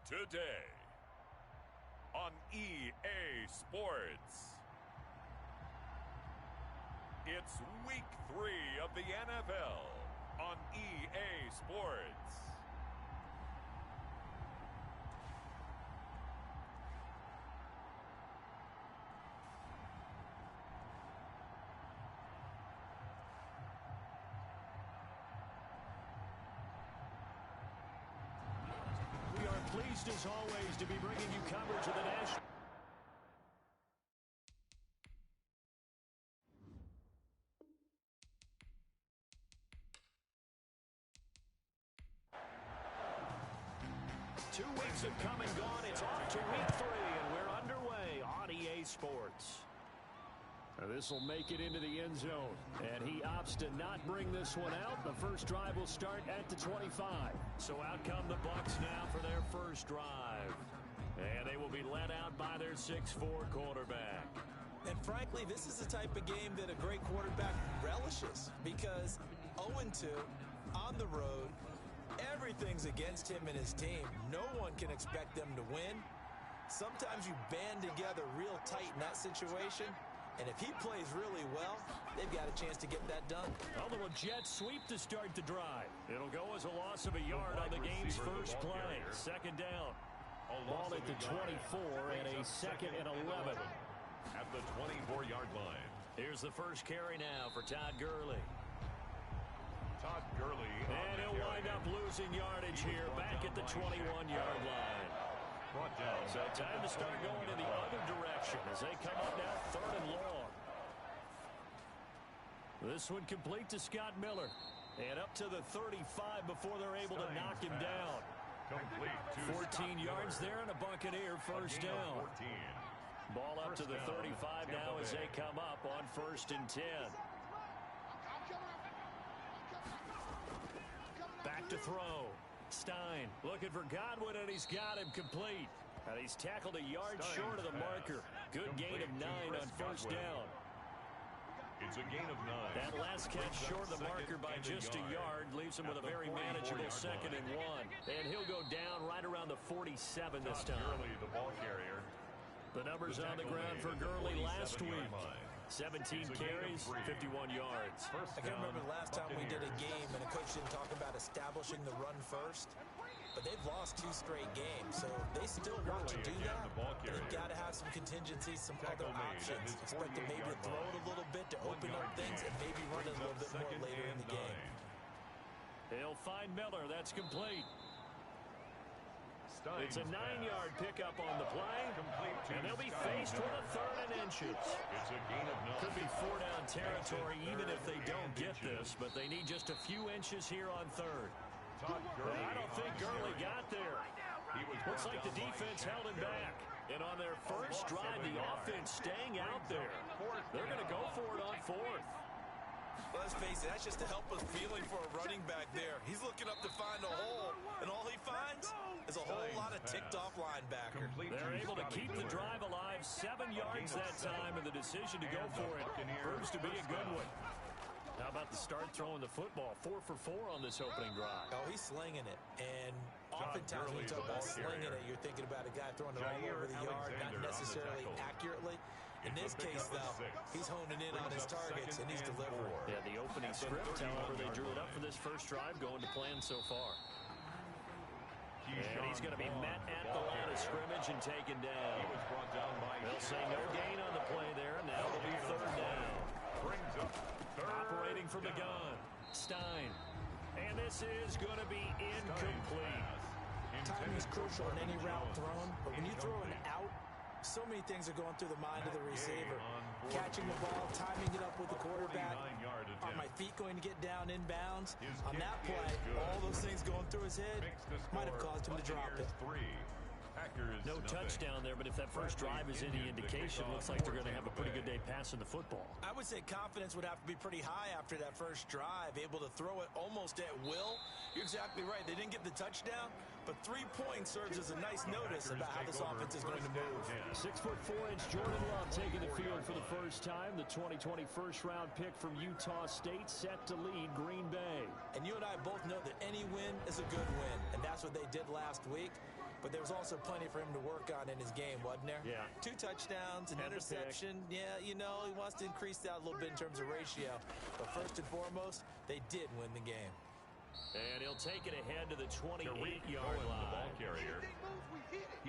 Today on EA Sports, it's week 3 of the NFL on EA Sports. We are pleased as always to be bringing you coverage of the national. Two weeks have come and gone. It's off to week 3, and we're underway on EA Sports. This will make it into the end zone, and he opts to not bring this one out. The first drive will start at the 25. So out come the Bucs now for their first drive. And they will be led out by their 6'4 quarterback. And frankly, this is the type of game that a great quarterback relishes, because 0-2 on the road, everything's against him and his team. No one can expect them to win. Sometimes you band together real tight in that situation, and if he plays really well, they've got a chance to get that done. A little jet sweep to start the drive. It'll go as a loss of a yard on the game's first play. Second down. Ball at the 24 and a second and 11. At the 24-yard line. Here's the first carry now for Todd Gurley. Todd Gurley. And he'll wind up losing yardage here back at the 21-yard line. So time to start going in the other direction as they come up now third and long. This one complete to Scott Miller. And up to the 35 before they're able to knock him down. 14 yards there and a Buccaneer first down. Ball up to the 35 now as they come up on 1st and 10. Back to throw. Stein looking for Godwin, and he's got him complete. And he's tackled a yard short of the marker. Good gain of 9 on first down. It's a gain of 9. That last catch short of the marker by just a yard leaves him with a very manageable 2nd and 1. And he'll go down right around the 47 this time. Gurley, the ball carrier. The numbers on the ground for Gurley last week. 17 carries, 51 yards. I can't remember the last time we did a game and a coach didn't talk about establishing the run first. But they've lost 2 straight games, so they still want to do that. They've got to have some contingencies, some other options. Expect them maybe to throw it a little bit to open up things and maybe run it a little bit more later in the game. He'll find Miller. That's complete. It's a 9-yard pickup on the play, and they'll be faced with a 3rd and inches. It's a gain of 9. Could be 4-down territory even if they don't get this, but they need just a few inches here on 3rd. I don't think Gurley got there. Looks like the defense held him back. And on their first drive, the offense staying out there. They're going to go for it on 4th. Let's face it, that's just a helpless feeling for a running back there. He's looking up to find a hole, and all he finds is a whole lot of ticked-off linebacker. They're able to keep the drive alive, 7 yards that time, and the decision to go for it proves to be a good one. How about the start throwing the football? 4 for 4 on this opening drive. Oh, he's slinging it. And oftentimes when you talk about slinging it, you're thinking about a guy throwing it all over the yard, not necessarily accurately. In this case, though, he's honing in on his targets, and he's delivering. Yeah, the opening script, however, they drew it up for this first drive, going to plan so far. And he's going to be met at the line of scrimmage and taken down. They'll say no gain on the play there. Now it'll be 3rd down. Operating from the gun, Stein. And this is going to be incomplete. Timing is crucial in any route thrown, but when you throw an out, so many things are going through the mind of the receiver. Catching the ball, timing it up with the quarterback. Are my feet going to get down inbounds? On that play, all those things going through his head might have caused him to drop it. No touchdown there, but if that first drive is any indication, looks like they're going to have a pretty good day passing the football. I would say confidence would have to be pretty high after that first drive, able to throw it almost at will. You're exactly right. They didn't get the touchdown, but 3 points serves as a nice notice about how this offense is going to move. 6'4" Jordan Love taking the field for the first time. The 2020 first-round pick from Utah State set to lead Green Bay. And you and I both know that any win is a good win, and that's what they did last week. but there was also plenty for him to work on in his game, wasn't there? Yeah. 2 touchdowns, an interception. Yeah, you know, he wants to increase that a little bit in terms of ratio. But first and foremost, they did win the game. And he'll take it ahead to the 28-yard line. The ball carrier.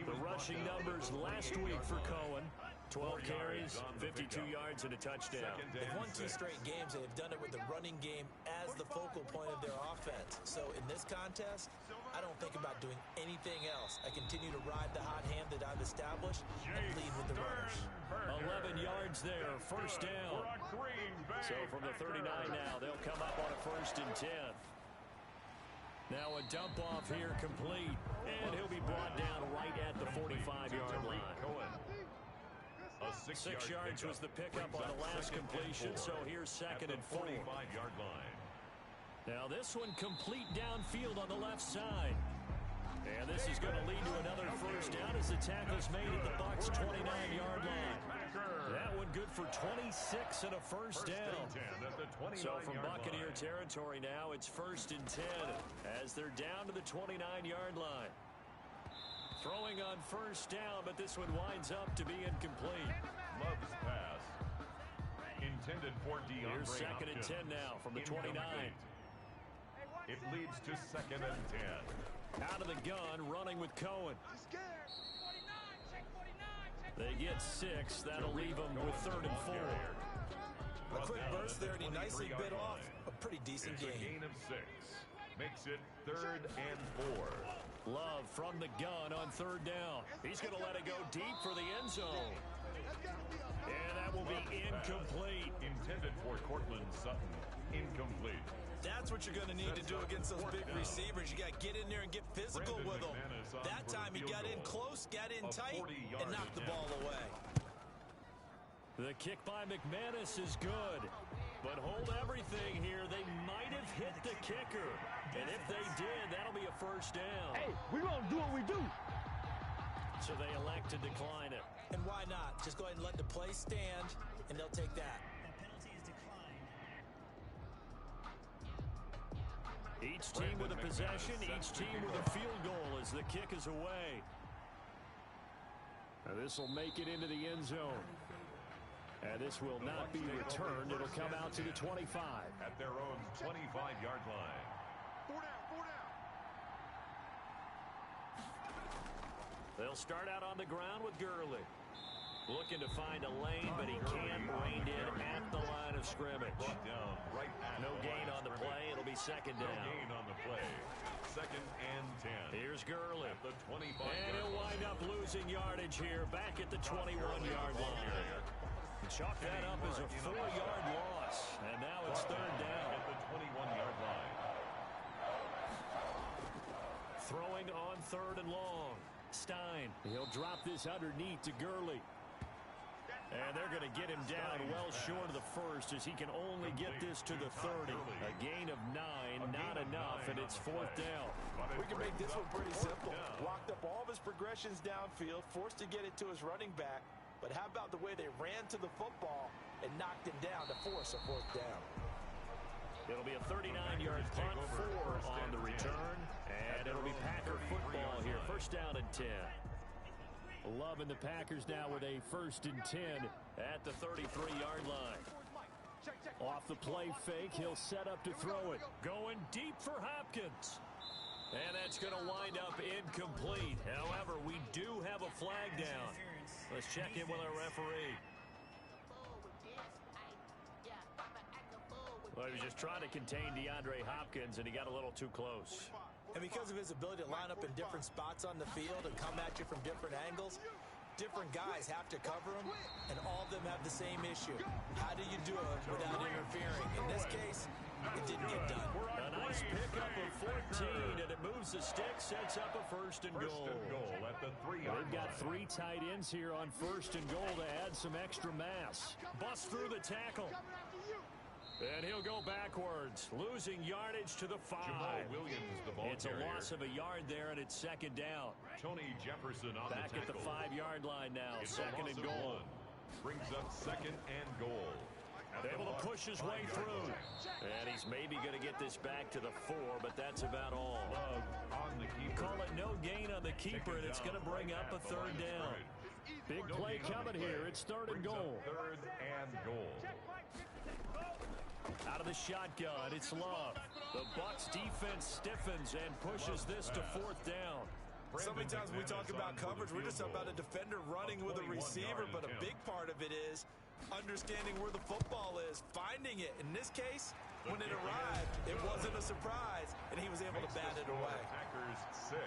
The rushing numbers last week for Cohen. 12 carries, 52 yards, and a touchdown. They've won 2 straight games, and they've done it with the running game as the focal point of their offense. So in this contest, I don't think about doing anything else. I continue to ride the hot hand that I've established and lead with the runners. 11 yards there, first down. So from the 39 now, they'll come up on a 1st and 10. Now a dump off here complete, and he'll be brought down right at the 45-yard line. 6 yards was the pickup on the last completion, so here's 2nd and 4. 45-yard line. Now this one complete downfield on the left side. And this is going to lead to another first down as the tackle's made at the Bucs' 29-yard line. That one good for 26 and a first down. So from Buccaneer territory now, it's 1st and 10 as they're down to the 29-yard line. Throwing on first down, but this one winds up to be incomplete. Love's pass. Intended for DeAndre Here's 2nd and 10 now from the 29. It leads to 2nd and 10. Out of the gun, running with Cohen. They get 6. That'll leave them with 3rd and 4. A quick burst there, and he nicely bit off a pretty decent game. A gain of 6. Makes it 3rd and 4. Love from the gun on 3rd down. He's going to let it go deep for the end zone. And that will be incomplete. Intended for Cortland Sutton. Incomplete. That's what you're going to need to do against those big receivers. You got to get in there and get physical with them. That time he got in close, got in tight, and knocked the ball away. The kick by McManus is good. But hold everything here. They might have hit the kicker. And if they did, that'll be a first down. Hey, we're going to do what we do. So they elect to decline it. And why not? Just go ahead and let the play stand, and they'll take that. Each team with a possession, each team with a field goal as the kick is away. Now this will make it into the end zone. And this will not be returned. It'll come out to the 25. At their own 25-yard line. 4 down. They'll start out on the ground with Gurley. Looking to find a lane, but he can't. Reined in at the line of scrimmage. No gain on the play. It'll be 2nd down. No gain on the play. 2nd and 10. Here's Gurley. At the 25. And he'll wind up losing yardage here back at the 21-yard line. Chalk that up as a 4-yard loss. And now it's 3rd down. At the 21-yard line. Throwing on 3rd and long. Stein. He'll drop this underneath to Gurley. And they're going to get him down well short of the 1st as he can only get this to the 30. A gain of 9, not enough, and it's 4th down. We can make this one pretty simple. Walked up all of his progressions downfield, forced to get it to his running back. But how about the way they ran to the football and knocked him down to force a 4th down? It'll be a 39-yard punt, 4 on the return, and it'll be Packer football here. 1st down and 10. Love in the Packers now with a 1st and 10 at the 33-yard line. Off the play fake, he'll set up to throw it. Going deep for Hopkins. And that's going to wind up incomplete. However, we do have a flag down. Let's check in with our referee. Well, he was just trying to contain DeAndre Hopkins, and he got a little too close. And because of his ability to line up in different spots on the field and come at you from different angles, different guys have to cover him, and all of them have the same issue. How do you do it without interfering? In this case, it didn't get done. A nice pickup of 14, and it moves the stick, sets up a 1st and goal. At the 3-yard They've got 3 tight ends here on 1st and goal to add some extra mass. Bust through the tackle. And he'll go backwards, losing yardage to the 5. Williams, the ball it's a loss of a yard there, and it's 2nd down. Tony Jefferson on back the at the 5-yard line now. 2nd and goal. Brings up 2nd and goal. Able to push his way through. And he's maybe going to get this back to the 4, but that's about all. Love on the keeper. Call it no gain on the the keeper, and it's going to bring up a third down. Big play coming here. It's third and goal. Third and goal. Out of the shotgun, it's Love. The Bucs defense stiffens and pushes this to fourth down. So many times when we talk about coverage, we're just about a defender running with a receiver, but a big part of it is understanding where the football is, finding it. In this case, when it arrived, it wasn't a surprise, and he was able to bat it away. Packers 6.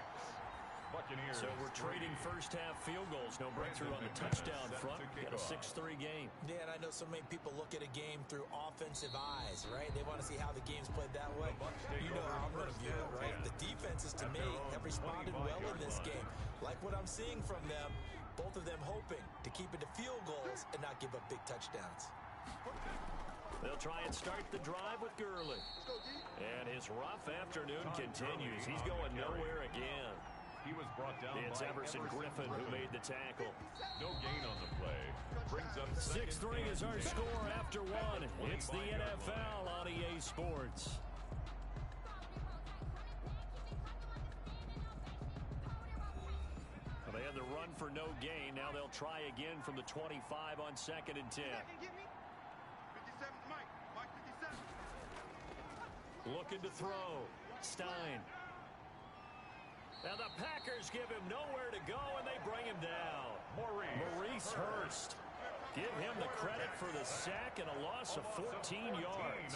Buccaneers. So we're trading first-half field goals. No breakthrough on the touchdown front. Got a 6-3 game. Yeah, and I know so many people look at a game through offensive eyes, right? They want to see how the game's played that way. You know how I'm going to view it, right? The defenses, to me, have responded well in this game. Like what I'm seeing from them, both of them hoping to keep it to field goals and not give up big touchdowns. They'll try and start the drive with Gurley. And his rough afternoon continues. He's going nowhere again. He was brought down It's by Everson Griffin who made the tackle. No gain on the play. Brings up 6-3 is our score after one. It's the NFL on EA Sports. Well, they had the run for no gain. Now they'll try again from the 25 on 2nd and 10. Looking to throw. Stein. Now the Packers give him nowhere to go, and they bring him down. Maurice Hurst. Give him the credit for the sack and a loss of 14 yards.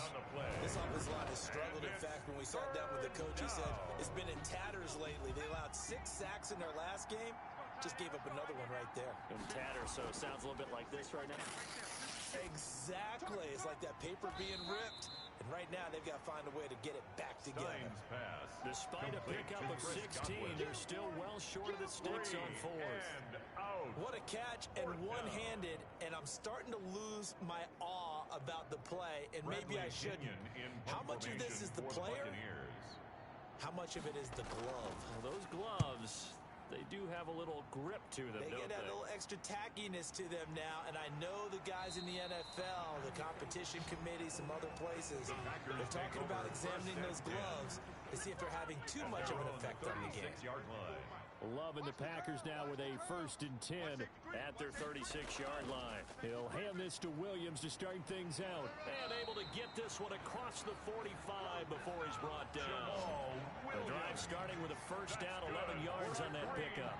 This offensive line has struggled. In fact, when we sat down with the coach, he said it's been in tatters lately. They allowed 6 sacks in their last game. Just gave up another one right there. In tatters, so it sounds a little bit like this right now. Exactly. It's like that paper being ripped. And right now, they've got to find a way to get it back together. Despite a pickup of 16, they're still well short of the sticks on 4th. What a catch and one-handed, and I'm starting to lose my awe about the play, and maybe I shouldn't. How much of this is the player? How much of it is the glove? Well, those gloves, they do have a little grip to them, They don't get that they? little extra tackiness to them now, and I know the guys in the NFL, the competition committee, some other places, they're talking about examining those gloves to see if they're having too much of an effect on the game. Loving the Packers now with a 1st and 10 at their 36-yard line. He'll hand this to Williams to start things out. And able to get this one across the 45 before he's brought down. The drive starting with a 1st down, 11 yards on that pickup.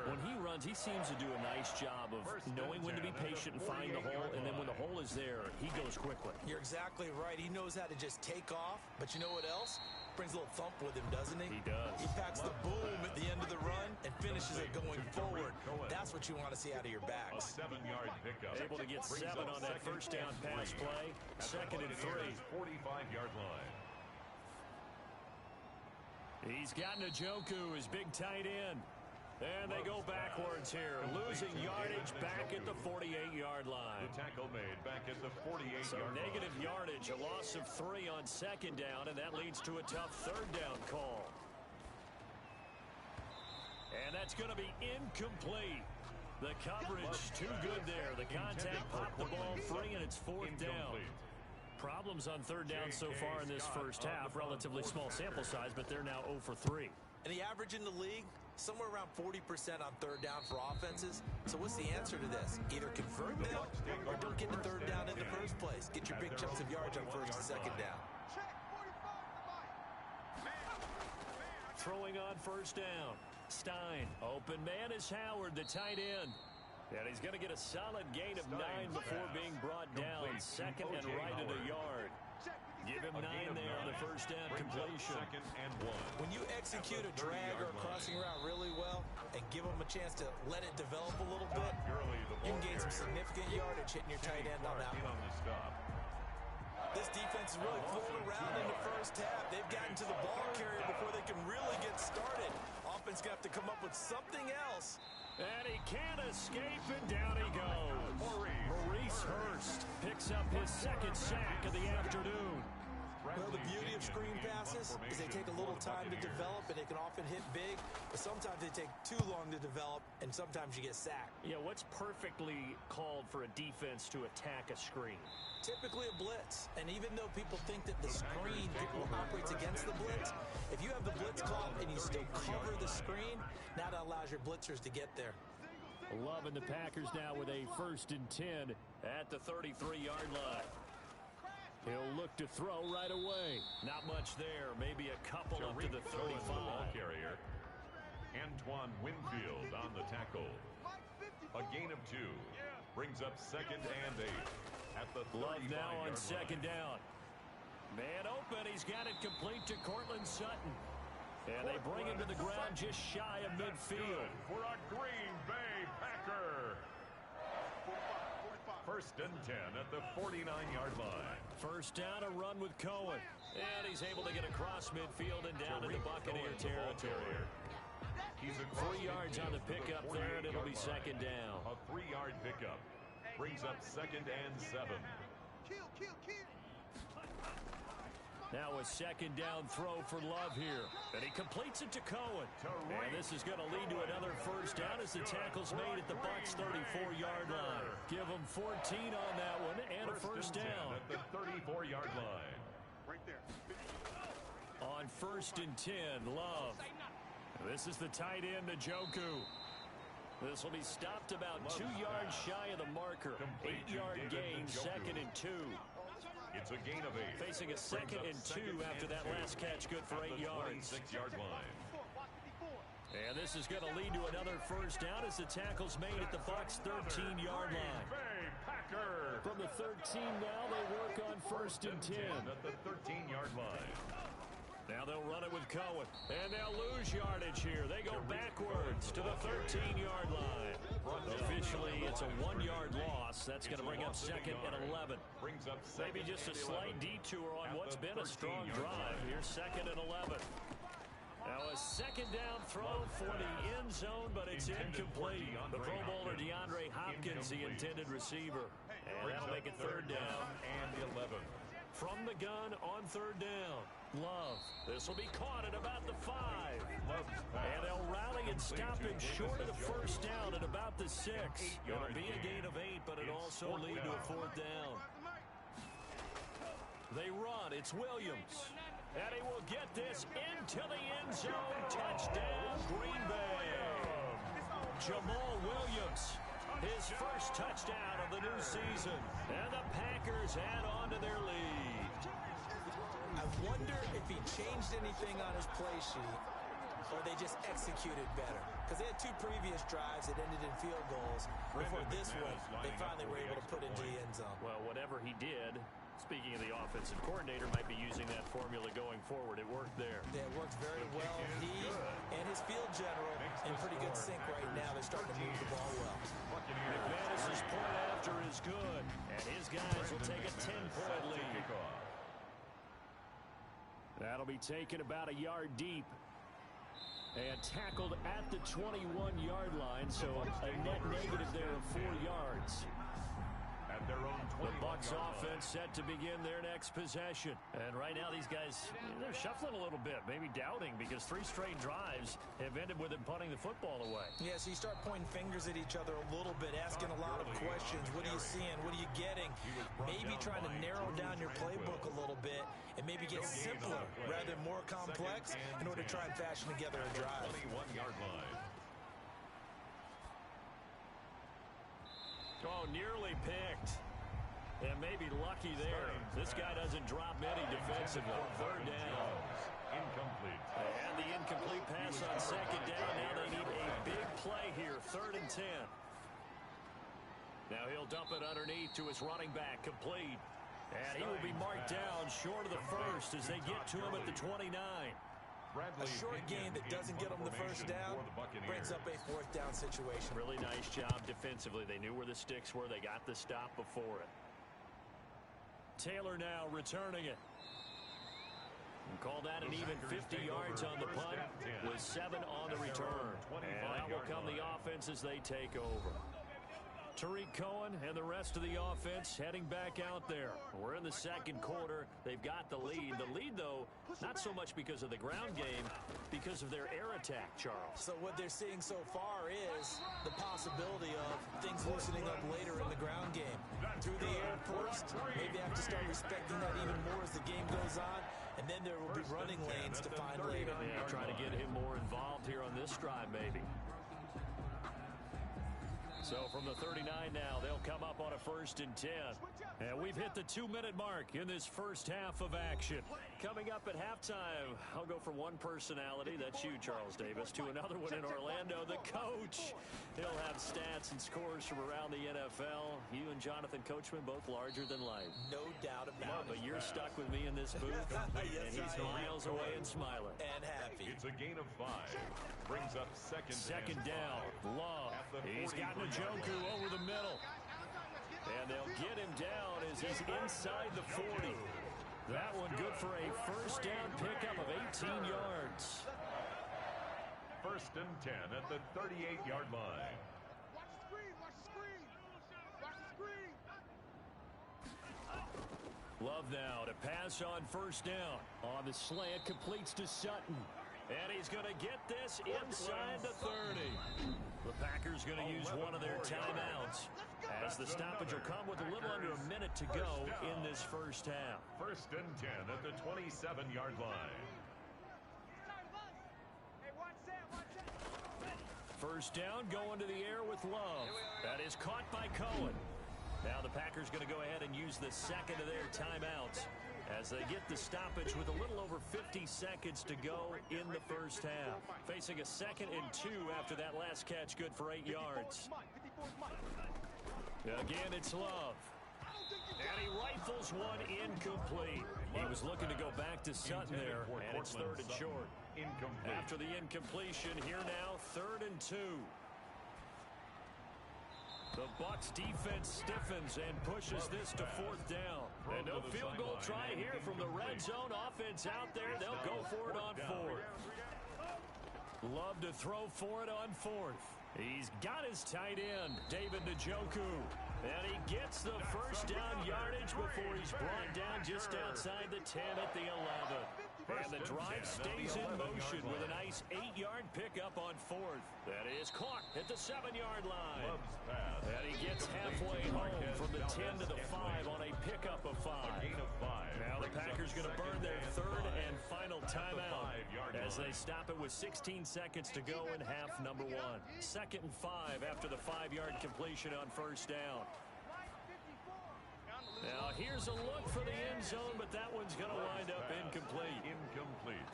When he runs, he seems to do a nice job of knowing when to be patient and find the hole, and then when the hole is there, he goes quickly. You're exactly right. He knows how to just take off, but you know what else? Brings a little thump with him, doesn't he? He does. He packs the boom at the end of the run and finishes it going forward. That's what you want to see out of your backs. 7-yard pickup. Able to get 7 on that 1st down pass play. 2nd and 3. 45-yard line. He's got Njoku, his big tight end. And they go backwards here, losing yardage back at the 48-yard line. The tackle made back at the 48-yard line. Negative yardage, a loss of 3 on 2nd down, and that leads to a tough 3rd down call. And that's going to be incomplete. The coverage too good there. The contact popped the ball free, and it's 4th down. Problems on 3rd down so far in this first half. Relatively small sample size, but they're now 0 for 3. And the average in the league, somewhere around 40% on 3rd down for offenses. So what's the answer to this? Either convert them or don't get to 3rd down in the first place. Get your big chunks of yards on 1st and 2nd down. Throwing on 1st down. Stein. Open man is Howard, the tight end. And he's going to get a solid gain of 9 before being brought down. 2nd and right at a yard. Give him 9 there on the 1st down completion. 2nd and 1. When you execute a drag or a crossing route really well and give them a chance to let it develop a little bit, you can gain some significant yardage hitting your tight end on that one. This defense is really fooling around in the first half. They've gotten to the ball carrier before they can really get started. Offense got to come up with something else. And he can't escape, and down he goes. Maurice Hurst picks up his 2nd sack of the afternoon. Well, the beauty of screen passes is they take a little time to develop, and they can often hit big, but sometimes they take too long to develop, and sometimes you get sacked. Yeah, what's perfectly called for a defense to attack a screen? Typically a blitz, and even though people think that the screen operates against the blitz, if you have the blitz call and you still cover the screen, now that allows your blitzers to get there. Love and the Packers now with a 1st and 10 at the 33-yard line. He'll look to throw right away. Not much there. Maybe a couple up to the 35. Ball carrier. Antoine Winfield on the tackle. A gain of 2. Brings up 2nd and 8. At the Love now on 2nd second down. Man open. He's got it complete to Cortland Sutton. And they bring him to the ground just shy of midfield. For a Green Bay Packer. 1st and 10 at the 49-yard line. 1st down, a run with Cohen. And he's able to get across midfield and down into Buccaneer territory. He's 3 yards on the pickup there, and it'll be 2nd down. A 3-yard pickup. Brings up 2nd and 7. Now a 2nd down throw for Love here. And he completes it to Cohen. And this is going to lead to another 1st down as the tackle's made at the Bucs 34-yard line. Give them 14 on that one and a 1st down. At the 34-yard line. Right there. On 1st and 10, Love. This is the tight end, Njoku. This will be stopped about 2 yards shy of the marker. 8-yard gain, 2nd and 2. It's a gain of 8. Facing a 2nd and 2 after that last catch, good for 8 yards. 26-yard line. And this is going to lead to another 1st down as the tackle's made at the Bucs 13-yard line. From the 13 now, they work on 1st and 10. At the 13-yard line. Now they'll run it with Cohen. And they'll lose yardage here. They go backwards to the 13-yard line. Officially, it's a 1-yard loss. That's going to bring up 2nd and 11. Maybe just a slight detour on what's been a strong drive. Here's 2nd and 11. Now a 2nd down throw for the end zone, but it's incomplete. The Pro Bowler DeAndre Hopkins, the intended receiver. And that'll make it 3rd down. And 11. From the gun on 3rd down. Love. This will be caught at about the 5. And they'll rally and stop him short of the 1st down at about the 6. It'll be a gain of 8, but it'll also lead to a 4th down. They run. It's Williams. And he will get this into the end zone. Touchdown, Green Bay. Jamal Williams. His 1st touchdown of the new season. And the Packers add on to their lead. I wonder if he changed anything on his play sheet or they just executed better. Because they had 2 previous drives that ended in field goals. Before this one, they finally were able to put into the end zone. Well, whatever he did, speaking of the offensive coordinator, might be using that formula going forward. It worked there. Yeah, it worked very well. He and his field general in pretty good sync right now. They're starting to move the ball well. McManus's point after is good. And his guys will take a 10-point lead. That'll be taken about a yard deep. And tackled at the 21-yard line, so a net negative there of 4 yards. At their own The Bucs offense set to begin their next possession. And right now these guys, they're shuffling a little bit, maybe doubting, because 3 straight drives have ended with them punting the football away. Yeah, so you start pointing fingers at each other a little bit, asking a lot of questions. What are you seeing? What are you getting? Maybe trying to narrow down your playbook a little bit and maybe get simpler rather than more complex in order to try and fashion together a drive. 21-yard line. Oh, nearly picked. And maybe lucky there. This guy doesn't drop many defensively. 3rd down. Incomplete. And the incomplete pass on 2nd down. Now they need a big play here. 3rd and 10. Now he'll dump it underneath to his running back. Complete. And he will be marked down short of the 1st as they get to him at the 29. A short gain that doesn't get them the 1st down brings up a 4th down situation. Really nice job defensively. They knew where the sticks were. They got the stop before it. Taylor now returning it. And call that an even 50 yards on the punt with 7 on the return. And out will come the offense as they take over. Tariq Cohen and the rest of the offense heading back out there. We're in the second quarter. They've got the lead. The lead, though, not so much because of the ground game, because of their air attack, Charles. So what they're seeing so far is the possibility of things loosening up later in the ground game. Through the air first, maybe have to start respecting that even more as the game goes on, and then there will be running lanes to find later. Yeah, trying to get him more involved here on this drive, maybe. So from the 39 now, they'll come up on a 1st and 10. And we've hit the 2-minute mark in this first half of action. Coming up at halftime, I'll go from one personality, that's you, Charles Davis, to another one in Orlando, the coach. He'll have stats and scores from around the NFL. You and Jonathan Coachman both larger than life. No doubt about it. But you're stuck with me in this booth, Yes, and he's miles away and smiling. And happy. It's a gain of 5. Brings up second down. Love. He's got Njoku over the middle. And they'll get him down as he's inside the 40. That one good for a first down pickup of 18 yards. 1st and 10 at the 38-yard line. Watch the screen, watch the screen. Watch the screen. Love now to pass on 1st down. On the slant, completes to Sutton. And he's going to get this inside the 30. The Packers going to use one of their timeouts, as the stoppage will come with a little under a minute to go in this first half. 1st and 10 at the 27-yard line. First down, going to the air with Love. That is caught by Cohen. Now the Packers going to go ahead and use the second of their timeouts as they get the stoppage with a little over 50 seconds to go in the first half. Facing a 2nd and 2 after that last catch, good for 8 yards. Again, it's Love. And he rifles one incomplete. He was looking to go back to Sutton there, and it's 3rd and short. After the incompletion, here now, 3rd and 2. The Bucs defense stiffens and pushes this to 4th down. And no field goal try here from the red zone offense out there. They'll go for it on 4th. Love to throw for it on 4th. He's got his tight end, David Njoku. And he gets the first down yardage before he's brought down just outside the 10 at the 11. And the drive stays in motion with a nice 8-yard pickup on 4th. That is caught at the 7-yard line. And he gets halfway home from the 10 to the 5 on a pickup of 5. Now the Packers going to burn their 3rd and final timeout as they stop it with 16 seconds to go in half number 1. 2nd and 5 after the 5-yard completion on first down. Now here's a look for the end zone, but that one's going to wind up incomplete.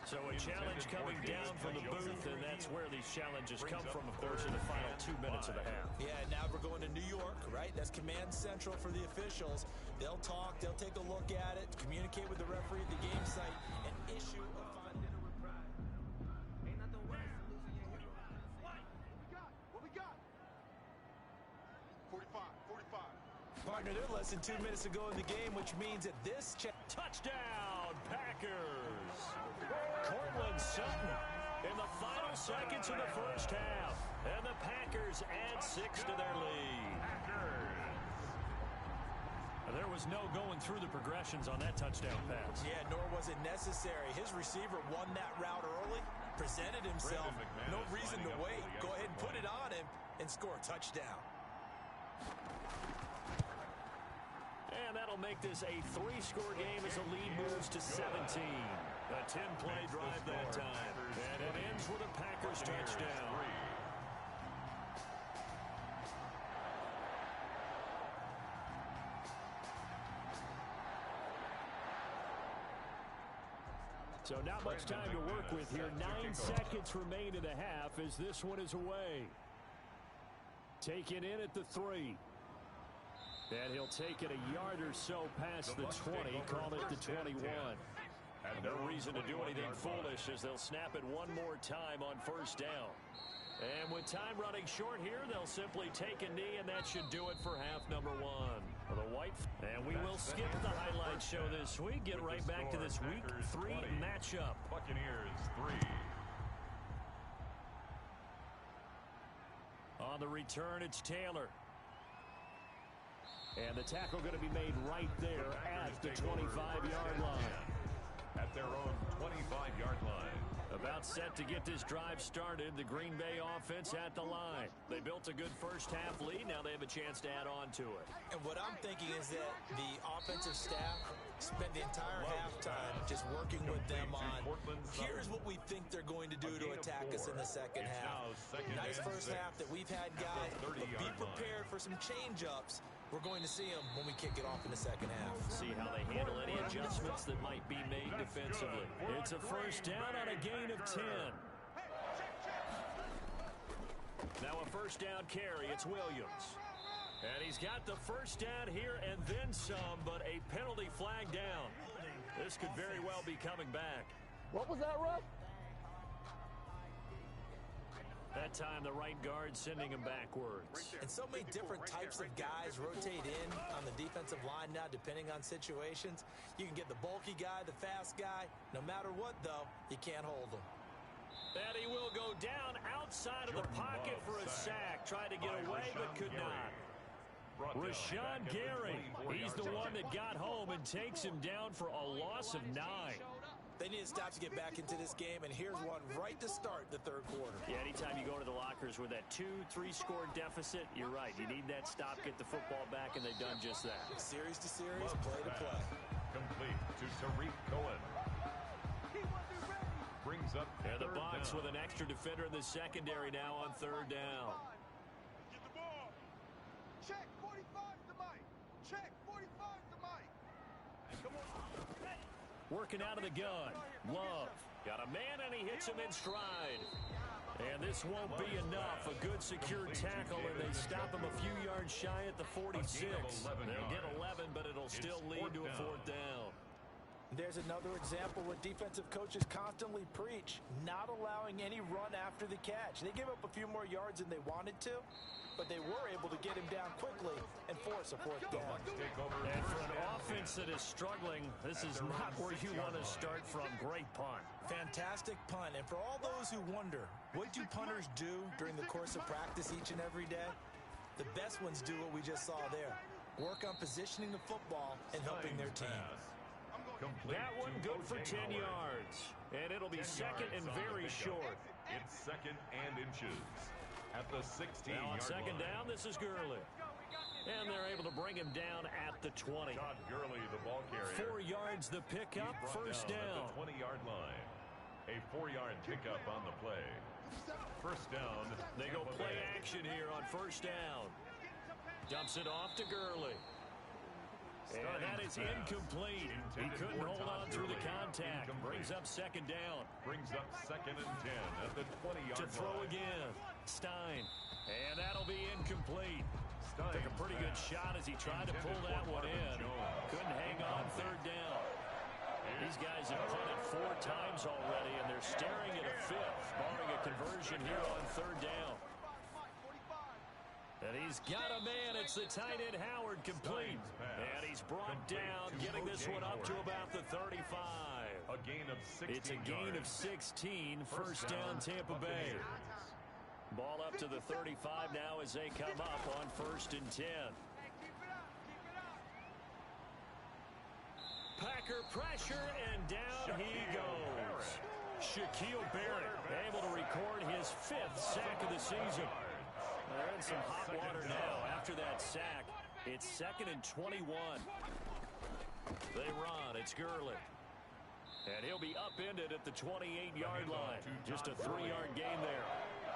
So a challenge coming down from the booth, and that's where these challenges come from, of course, in the final 2 minutes of the half. Yeah, now we're going to New York, right? That's command central for the officials. They'll talk, they'll take a look at it, communicate with the referee at the game site, and issue a fine. Dinner with pride. Ain't nothing worse than losing your hero. What we got? 45. Partner, they're less than 2 minutes to go in the game, which means that this touchdown, Packers! Cortland Sutton in the final seconds of the first half. And the Packers add 6 to their lead. There was no going through the progressions on that touchdown pass. Yeah, nor was it necessary. His receiver won that route early, presented himself. No reason to wait. Go ahead and put it on him and score a touchdown. And that'll make this a 3-score game as the lead moves to 17. A 10-play drive that time. And it ends with a Packers touchdown. So not much time to work with here. 9 seconds remain in the half as this one is away. Taken in at the 3. And he'll take it a yard or so past the 20, call it the 21. And no reason to do anything foolish as they'll snap it one more time on first down. And with time running short here, they'll simply take a knee, and that should do it for half number 1. The White. And we will skip the highlight show this week. Get right back to this Week 3 matchup. Buccaneers 3. On the return, it's Taylor. And the tackle going to be made right there at the 25-yard line. At their own 25-yard line. About set to get this drive started. The Green Bay offense at the line. They built a good first-half lead. Now they have a chance to add on to it. And what I'm thinking is that the offensive staff spent the entire halftime just working with them on, here's what we think they're going to do to attack us in the second half. Nice first half that we've had, guys, but be prepared for some change-ups. We're going to see them when we kick it off in the second half. See how they handle any adjustments that might be made defensively. It's a first down on a gain of 10. Now a first down carry. It's Williams. And he's got the first down here and then some, but a penalty flag down. This could very well be coming back. What was that, Russ? That time the right guard sending him backwards. And so many different types of guys rotate in on the defensive line now depending on situations. You can get the bulky guy, the fast guy. No matter what, though, you can't hold him. And he will go down outside of the pocket for a sack. Tried to get away but could not. Rashawn Gary, he's the one that got home and takes him down for a loss of 9. They need to stop to get back into this game, and here's one right to start the third quarter. Yeah, anytime you go to the lockers with that 2-3 score deficit, you're right. You need that stop, get the football back, and they've done just that. Series to series, play to play. Complete to Tariq Cohen. Brings up the box with an extra defender in the secondary now on third down. Get the ball. Check 45 to Mike. Check 45 to Mike. Come on. Working out of the gun. Love. Got a man, and he hits him in stride. And this won't be enough. A good secure tackle, and they stop him a few yards shy at the 46. They'll get 11, but it'll still lead to a fourth down. There's another example what defensive coaches constantly preach, not allowing any run after the catch. They gave up a few more yards than they wanted to, but they were able to get him down quickly and force a fourth down. And for an offense that is struggling, this is not where you want to start from. Great punt. Fantastic punt. And for all those who wonder, what do punters do during the course of practice each and every day? The best ones do what we just saw there. Work on positioning the football and helping their team. That one good for 10 yards. And it'll be second and very short. It's second and inches. At the 16-yard line. Now on second down, this is Gurley. And they're able to bring him down at the 20. Todd Gurley, the ball carrier. 4 yards the pickup, first down. At the 20-yard line. A 4-yard pickup on the play. First down. They go play action here on first down. Dumps it off to Gurley. And that is incomplete. He couldn't hold on through the contact. Brings up second down. Brings up second and 10 at the 20-yard line. To throw again. Stein. And that'll be incomplete. Took a pretty good shot as he tried to pull that one in. Couldn't hang on third down. These guys have punted 4 times already, and they're staring at a fifth, barring a conversion here on third down. And he's got a man. It's the tight end Howard, complete. And he's brought down, getting this one up to about the 35. A gain of 16 It's a gain of 16. First down, Tampa Bay. Ball up to the 35 now as they come up on first and 10. Packer pressure, and down he goes. Shaquille Barrett able to record his 5th sack of the season. They're in some hot water now after that sack. It's second and 21. They run. It's Gurley. And he'll be upended at the 28-yard line. Just a 3-yard gain there.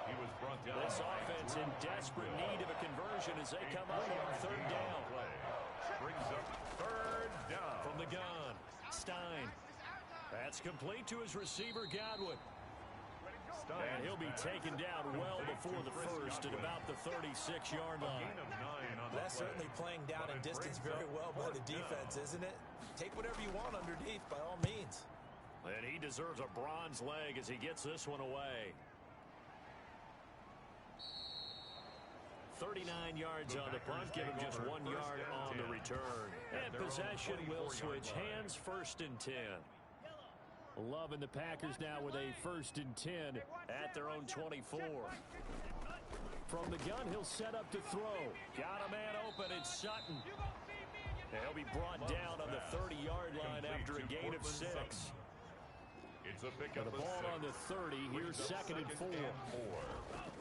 He was brought down. This offense in desperate need of a conversion as they come up on third down. Brings up third down. From the gun, Stein. That's complete to his receiver, Godwin. And he'll be taken down well before the first at about the 36-yard line. That's certainly playing down in distance very well by the defense, isn't it? Take whatever you want underneath by all means. And he deserves a bronze leg as he gets this one away. 39 yards on the punt, give him just 1 yard on the return. And possession will switch hands, first and 10. Loving the Packers now with a first and 10 at their own 24. From the gun, he'll set up to throw. Got a man open. It's Sutton. He'll be brought down on the 30-yard line after a gain of 6. It's a pickup. The ball on the 30. Here's second and 4.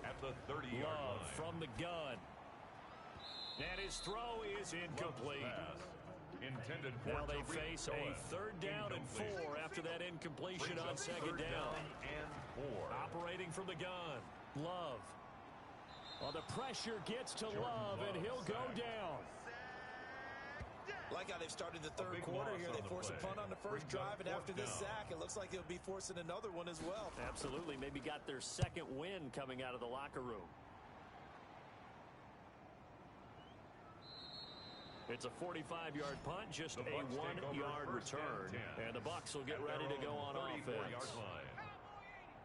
At the 30-yard Love line. from the gun. And his throw is incomplete. Intended for Now they face a third down and 4 after that incompletion on second down. And 4. Operating from the gun. Love. Well, the pressure gets to Love, and he'll go down. Like how they've started the third quarter here. They force a punt on the first drive, and after this sack, it looks like they'll be forcing another one as well. Absolutely. Maybe got their second win coming out of the locker room. It's a 45-yard punt, just a 1-yard return. And the Bucs will get ready to go on offense.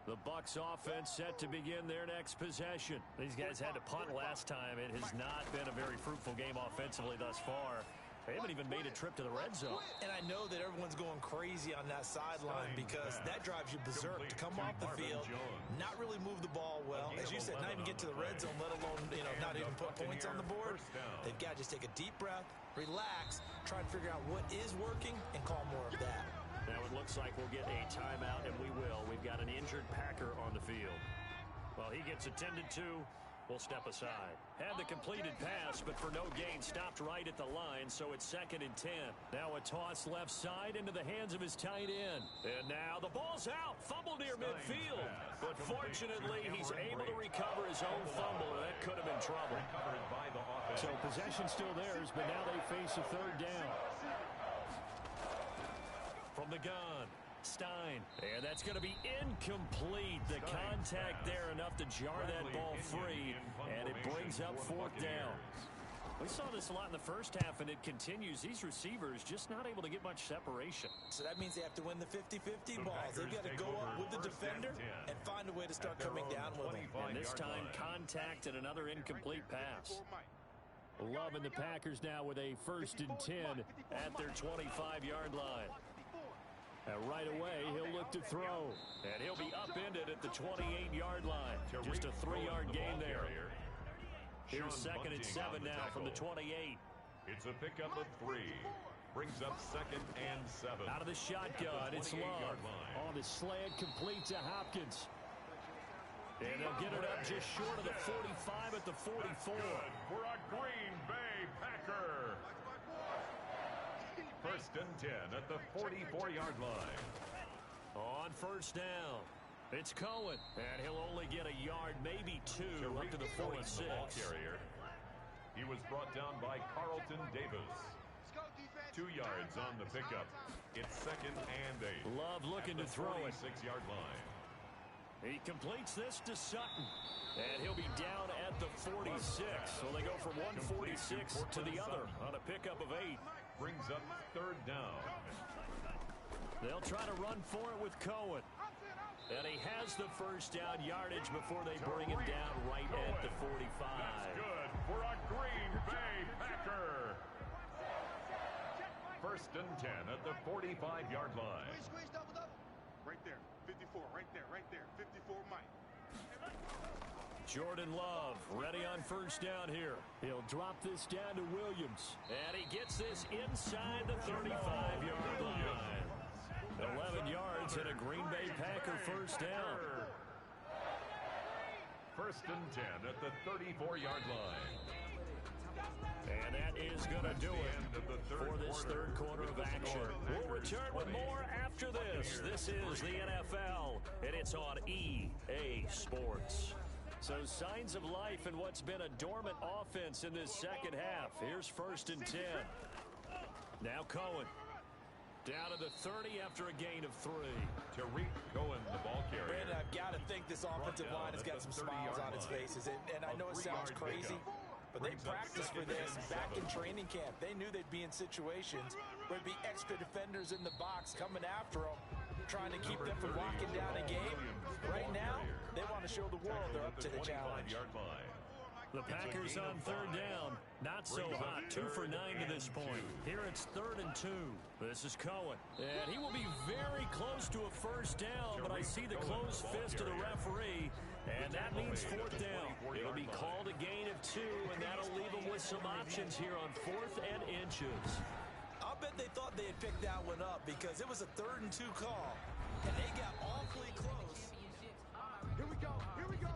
The Bucs offense set to begin their next possession. These guys had to punt last time. It has not been a very fruitful game offensively thus far. They haven't even made a trip to the red zone. And I know that everyone's going crazy on that sideline because that drives you berserk to come off the field, not really move the ball well. As you said, not even get to the red zone, let alone, not even put points on the board. They've got to just take a deep breath, relax, try and figure out what is working, and call more of that. Now it looks like we'll get a timeout, and we will. We've got an injured Packer on the field. Well, he gets attended to. We'll step aside. Had the completed pass, but for no gain, stopped right at the line, so it's second and 10. Now a toss left side into the hands of his tight end. And now the ball's out. Fumble near midfield. But fortunately, he's able to recover his own fumble, and that could have been trouble. So possession still theirs, but now they face a third down. From the gun. Stein, and that's going to be incomplete. The contact there enough to jar that ball free, and it brings up fourth down. We saw this a lot in the first half, and it continues. These receivers just not able to get much separation. So that means they have to win the 50-50 balls. They've got to go up with the defender and find a way to start coming down with them. And this time, contact and another incomplete pass. Loving the Packers now with a 1st and 10 at their 25-yard line. And right away, he'll look to throw. And he'll be upended at the 28-yard line. Just a 3-yard gain there. Here's second and 7 now from the 28. It's a pickup of 3. Brings up second and 7. Out of the shotgun, it's Love. On the slant, complete to Hopkins. And they'll get it up just short of the 45 at the 44. Good for a Green Bay Packer. 1st and 10 at the 44-yard line. On first down, it's Cohen. And he'll only get a yard, maybe 2, up to the 46. The ball carrier. He was brought down by Carlton Davis. 2 yards on the pickup. It's second and 8. Love looking to throw it. 46-yard line. He completes this to Sutton. And he'll be down at the 46. So they go from 146 to the other on a pickup of 8. Brings up third down. They'll try to run for it with Cohen. And he has the first down yardage before they bring him down right at the 45. That's good for a Green Bay Packer. 1st and 10 at the 45-yard line. Squeeze, double. Right there, 54, right there, 54, Mike. Jordan Love ready on first down here. He'll drop this down to Williams. And he gets this inside the 35-yard line. 11 yards and a Green Bay Packer first down. 1st and 10 at the 34-yard line. And that is going to do it for this third quarter of action. We'll return with more after this. This is the NFL, and it's on EA Sports. So signs of life in what's been a dormant offense in this second half. Here's 1st and 10. Now Cohen. Down to the 30 after a gain of 3. Tariq Cohen, the ball carrier. Brandon, I've got to think this offensive line has got some smiles on its faces. And I know it sounds crazy, but they practiced for this back in training camp. They knew they'd be in situations where there'd be extra defenders in the box coming after them, trying to keep them from locking down a game. Right now, they want to show the world they're up to the challenge. The Packers on third down. Not so hot. 2 for 9 to this point. Here it's 3rd and 2. This is Cohen. And he will be very close to a first down, but I see the closed fist of the referee. And that means fourth down. It'll be called a gain of 2, and that'll leave them with some options here on 4th and inches. I'll bet they thought they had picked that one up because it was a 3rd and 2 call, and they got awfully close. Here we go. Here we go.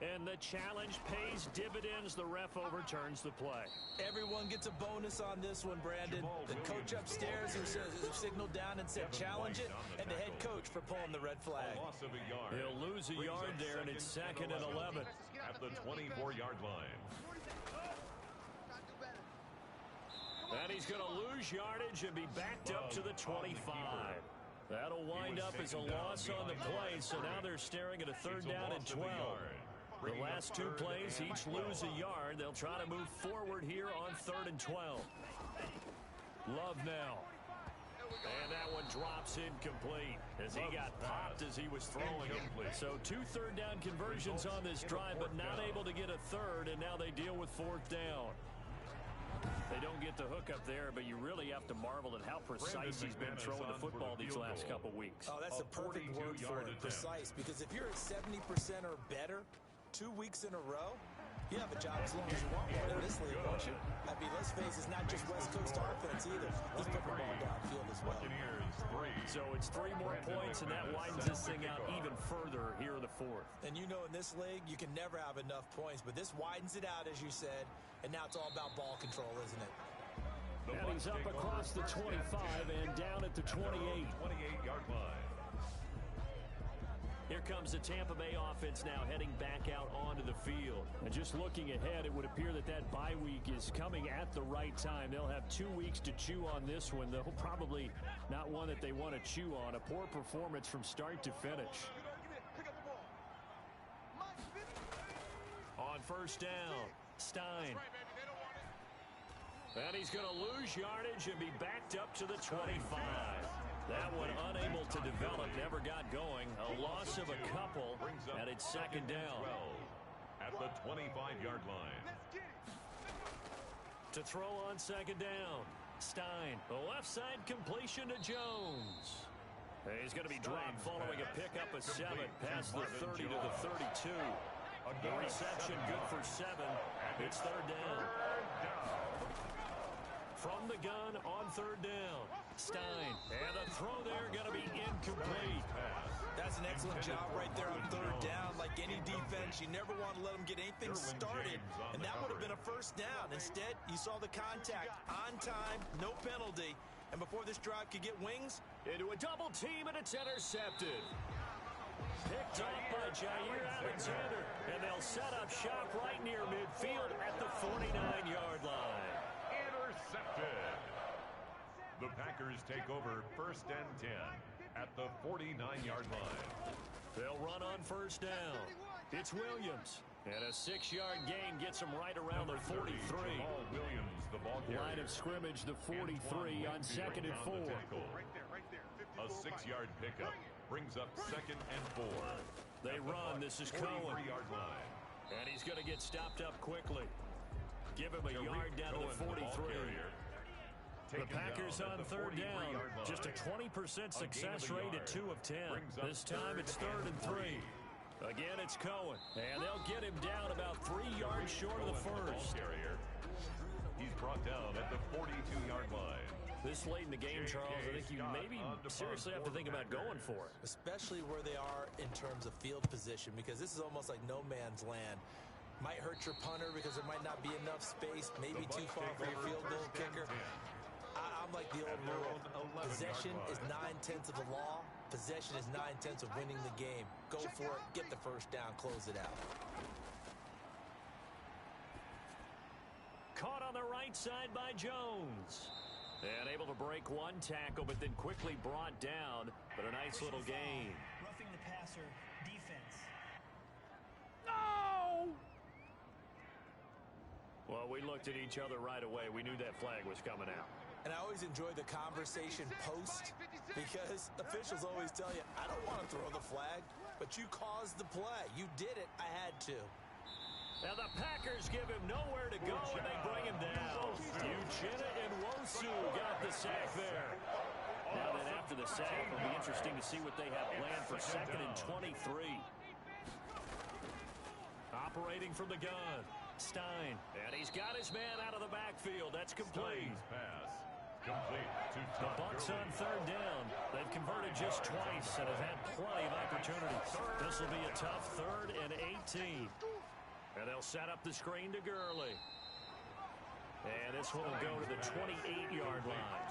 And the challenge pays dividends. The ref overturns the play. Everyone gets a bonus on this one, Brandon. The coach upstairs who signaled down and said challenge it, and the head coach for pulling the red flag. He'll lose a yard there, and it's 2nd and 11. At the 24-yard line. And he's going to lose yardage and be backed up to the 25. That'll wind up as a loss on the play, so now they're staring at a 3rd down and 12. The last 2 plays each lose a yard. They'll try to move forward here on 3rd and 12. Love now. And that one drops incomplete as he got popped as he was throwing it. So 2 3rd down conversions on this drive, but not able to get a 3rd, and now they deal with 4th down. They don't get the hook up there, but you really have to marvel at how precise he's been throwing the football these last couple weeks. Oh, that's a perfect word for it, precise, because if you're at 70% or better 2 weeks in a row, you have a job as long as you want one in this league, won't you? I mean, let's face it, it's not just West Coast offense either. He's putting the ball downfield as well. So it's 3 more points, and that widens this thing out even further here in the 4th. And you know in this league, you can never have enough points, but this widens it out, as you said, and now it's all about ball control, isn't it? And he's up across the 25 and down at the 28. 28-yard line. Here comes the Tampa Bay offense now heading back out onto the field. And just looking ahead, it would appear that that bye week is coming at the right time. They'll have 2 weeks to chew on this one, though probably not one that they want to chew on. A poor performance from start to finish. On 1st down, Stein. And he's going to lose yardage and be backed up to the 25. That one unable to develop, never got going. A loss of a couple, and it's 2nd down. At the 25-yard line. To throw on 2nd down, Stein. The left side completion to Jones. He's going to be dropped following a pickup of 7 past the 30 to the 32. The reception good for 7. It's 3rd down. From the gun on 3rd down, Stein. And the throw there going to be incomplete. That's an excellent job right there on 3rd down. Like any defense, you never want to let them get anything started, and that would have been a 1st down. Instead, you saw the contact on time, no penalty, and before this drive could get wings, into a double team, and it's intercepted. Picked up by Jair Alexander, and they'll set up shop right near midfield at the 49-yard line. Intercepted. The Packers take over 1st and 10 at the 49-yard line. They'll run on 1st down. It's Williams. And a 6-yard gain gets him right around the 43. Williams, the ball carrier. Line of scrimmage, the 43 on 2nd and 4. A 6-yard pickup brings up 2nd and 4. They run. This is Cohen. 43-yard line. And he's going to get stopped up quickly. Give him a yard down to the 43. The Packers on 3rd down. Just a 20% success rate at 2 of 10. This time it's 3rd and 3. Again, it's Cohen. And they'll get him down about 3 yards short of the 1st. He's brought down at the 42-yard line. This late in the game, Charles, I think you maybe seriously have to think about going for it. Especially where they are in terms of field position, because this is almost like no man's land. Might hurt your punter because there might not be enough space, maybe too far for your field goal kicker. I'm like the old rule. Possession is 9/10 of the law. Possession is 9/10 of winning the game. Go for it, get the 1st down, close it out. Caught on the right side by Jones. And able to break 1 tackle, but then quickly brought down. But a nice little gain. Roughing the passer, defense. No! Well, we looked at each other right away. We knew that flag was coming out. And I always enjoy the conversation post, because officials always tell you, I don't want to throw the flag, but you caused the play. You did it. I had to. Now the Packers give him nowhere to go, and they bring him down. Uchenna and Wosu got the sack there. Now then, after the sack, it'll be interesting to see what they have planned for 2nd and 23. Operating from the gun, Stein. And he's got his man out of the backfield. That's complete. Stein's pass. Complete to The Todd Bucs Gurley. on 3rd down. They've converted just twice and have had plenty of opportunities. This will be a tough 3rd and 18. And they'll set up the screen to Gurley. And this one will go to the 28-yard line.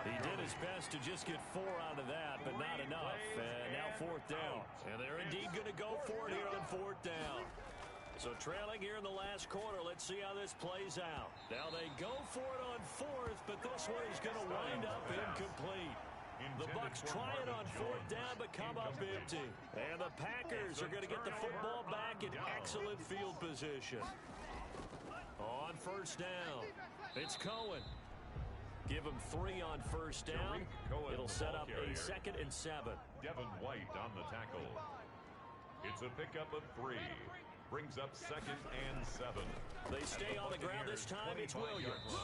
He did his best to just get 4 out of that, but not enough. And now 4th down. And they're indeed going to go for it here on 4th down. So trailing here in the last quarter, let's see how this plays out. Now they go for it on 4th, but this one is going to wind up incomplete. The Bucs try it on 4th down, but come up empty. And the Packers are going to get the football back in excellent field position. On 1st down, it's Cohen. Give him 3 on 1st down. It'll set up a 2nd and 7. Devin White on the tackle. It's a pickup of 3. Brings up 2nd and 7. They stay on the ground this time. It's Williams.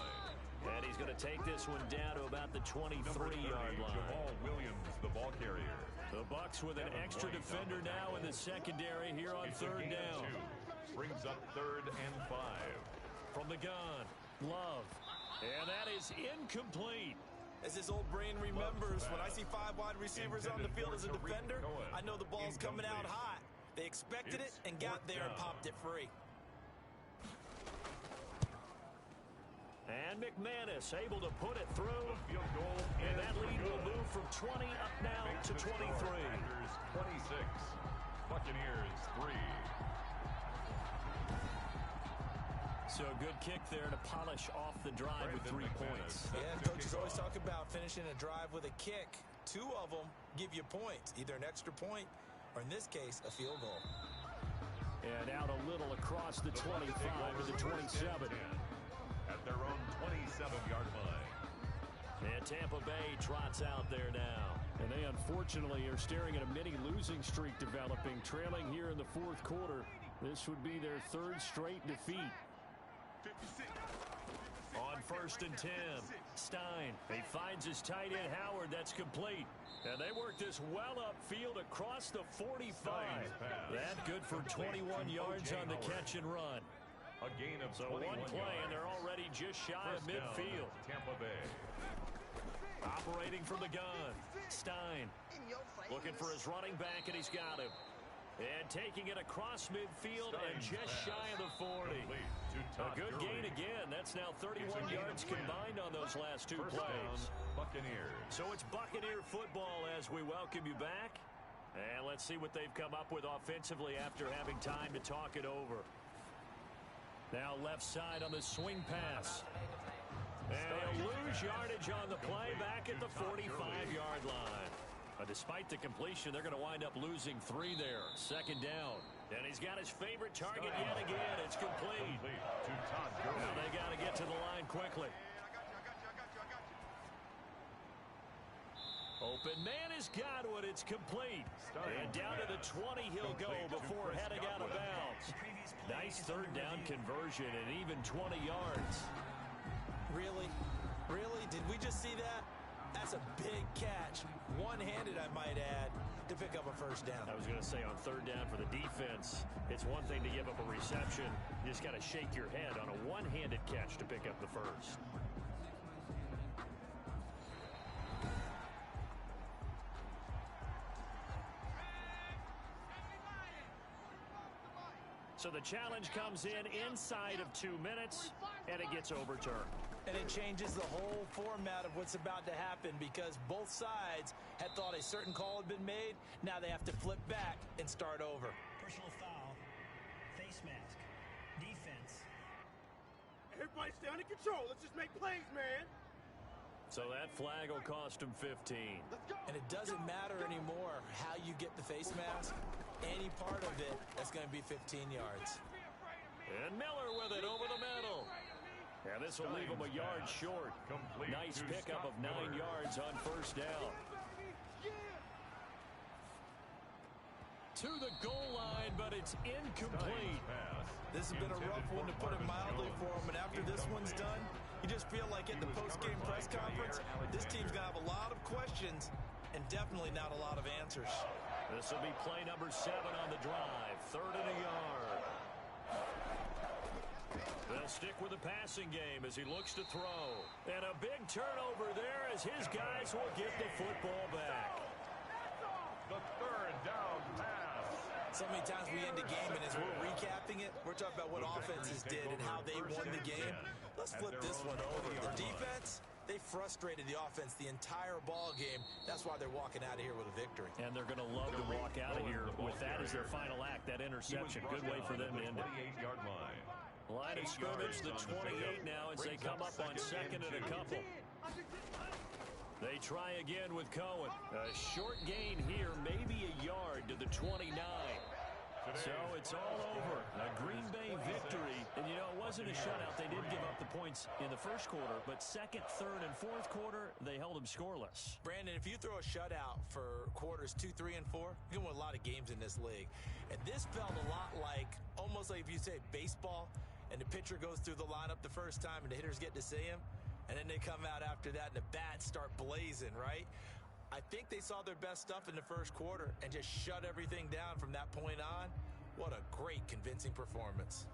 And he's going to take this one down to about the 23-yard line. Jamal Williams, the ball carrier. The Bucs with an extra defender now in the secondary here on 3rd down. 2. Brings up 3rd and 5. From the gun, Love. And that is incomplete. As his old brain remembers, when I see 5 wide receivers on the field as a defender, I know the ball's coming out hot. They expected it and got there and popped it free. And McManus able to put it through. The field goal And that lead will move from 20 up now to 23. Packers 26. Buccaneers 3. So a good kick there to polish off the drive with 3 points. Yeah, coaches always talk about finishing a drive with a kick. 2 of them give you points, either an extra point or, in this case, a field goal. And out a little across the 25 to the 27. At their own 27-yard line. And Tampa Bay trots out there now. And they unfortunately are staring at a mini losing streak developing, trailing here in the 4th quarter. This would be their 3rd straight defeat. On 1st and 10, Stein. He finds his tight end Howard. That's complete. And they work this well upfield across the 45. That good for 21 yards on the catch and run. A gain of So 1 play, and they're already just shy of midfield. Tampa Bay. Operating from the gun, Stein. Looking for his running back, and he's got him. And taking it across midfield and just shy of the 40. A good gain again. That's now 31 yards combined on those last 2 plays. Buccaneers. So it's Buccaneer football as we welcome you back. And let's see what they've come up with offensively after having time to talk it over. Now left side on the swing pass. And he'll lose yardage on the play back at the 45-yard line. But despite the completion, they're going to wind up losing 3 there. 2nd down. And he's got his favorite target yet again. It's complete. To Todd Gurley. Now they got to get to the line quickly. Open man has got one. It's complete. And down to the 20 he'll go before heading out of bounds. Nice 3rd down conversion and even 20 yards. Really? Really? Did we just see that? That's a big catch. One-handed, I might add, to pick up a 1st down. I was going to say on 3rd down for the defense, it's one thing to give up a reception. You just got to shake your head on a one-handed catch to pick up the 1st. So the challenge comes in inside of 2 minutes, and it gets overturned. And it changes the whole format of what's about to happen because both sides had thought a certain call had been made. Now they have to flip back and start over. Personal foul. Face mask. Defense. Everybody stay under control. Let's just make plays, man. So that flag will cost him 15. And it doesn't matter anymore how you get the face mask. Any part of it, that's going to be 15 yards. And Miller with it over the middle. And this will leave him a yard short. Nice pickup of 9 yards on 1st down. To the goal line, but it's incomplete. This has been a rough one, to put it mildly, for him. And after this one's done, You just feel like at the post-game press conference, this team's going to have a lot of questions and definitely not a lot of answers. This will be play number 7 on the drive. 3rd and a yard. They'll stick with the passing game as he looks to throw. And a big turnover there as his guys will get the football back. The 3rd down pass. So many times we end the game, and as we're recapping it, we're talking about what offenses did and how they won the game. Let's flip this one over. The defense, they frustrated the offense the entire ball game. That's why they're walking out of here with a victory. And they're going to love to walk out of here with that as their final act, that interception. Good way for them to end it. 28-yard line. Line of scrimmage, the 28 now as they come up on 2nd and a couple. They try again with Cohen. A short gain here, maybe a yard to the 29. So it's all over. A Green Bay victory. And, you know, it wasn't a shutout. They did give up the points in the first quarter, but 2nd, 3rd, and 4th quarter, they held them scoreless. Brandon, if you throw a shutout for quarters 2, 3, and 4, you can win a lot of games in this league. And this felt a lot like, almost like if you say baseball, and the pitcher goes through the lineup the first time and the hitters get to see him, and then they come out after that and the bats start blazing, right? I think they saw their best stuff in the first quarter and just shut everything down from that point on. What a great, convincing performance.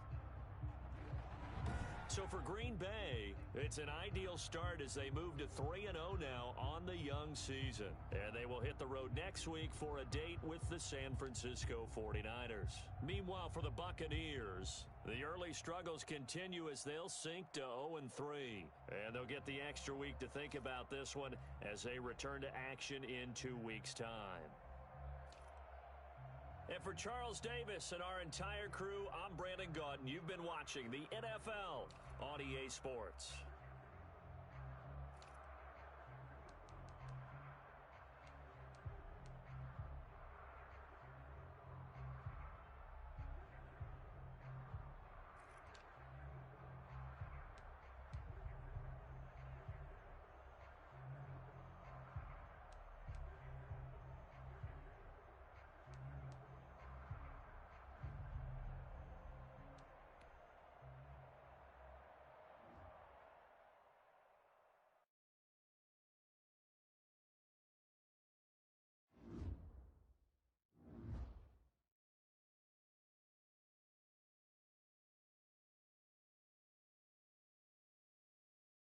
So for Green Bay, it's an ideal start as they move to 3-0 now on the young season. And they will hit the road next week for a date with the San Francisco 49ers. Meanwhile, for the Buccaneers, the early struggles continue as they'll sink to 0-3. And they'll get the extra week to think about this one as they return to action in 2 weeks' time. And for Charles Davis and our entire crew, I'm Brandon Gaudin. You've been watching the NFL on EA Sports.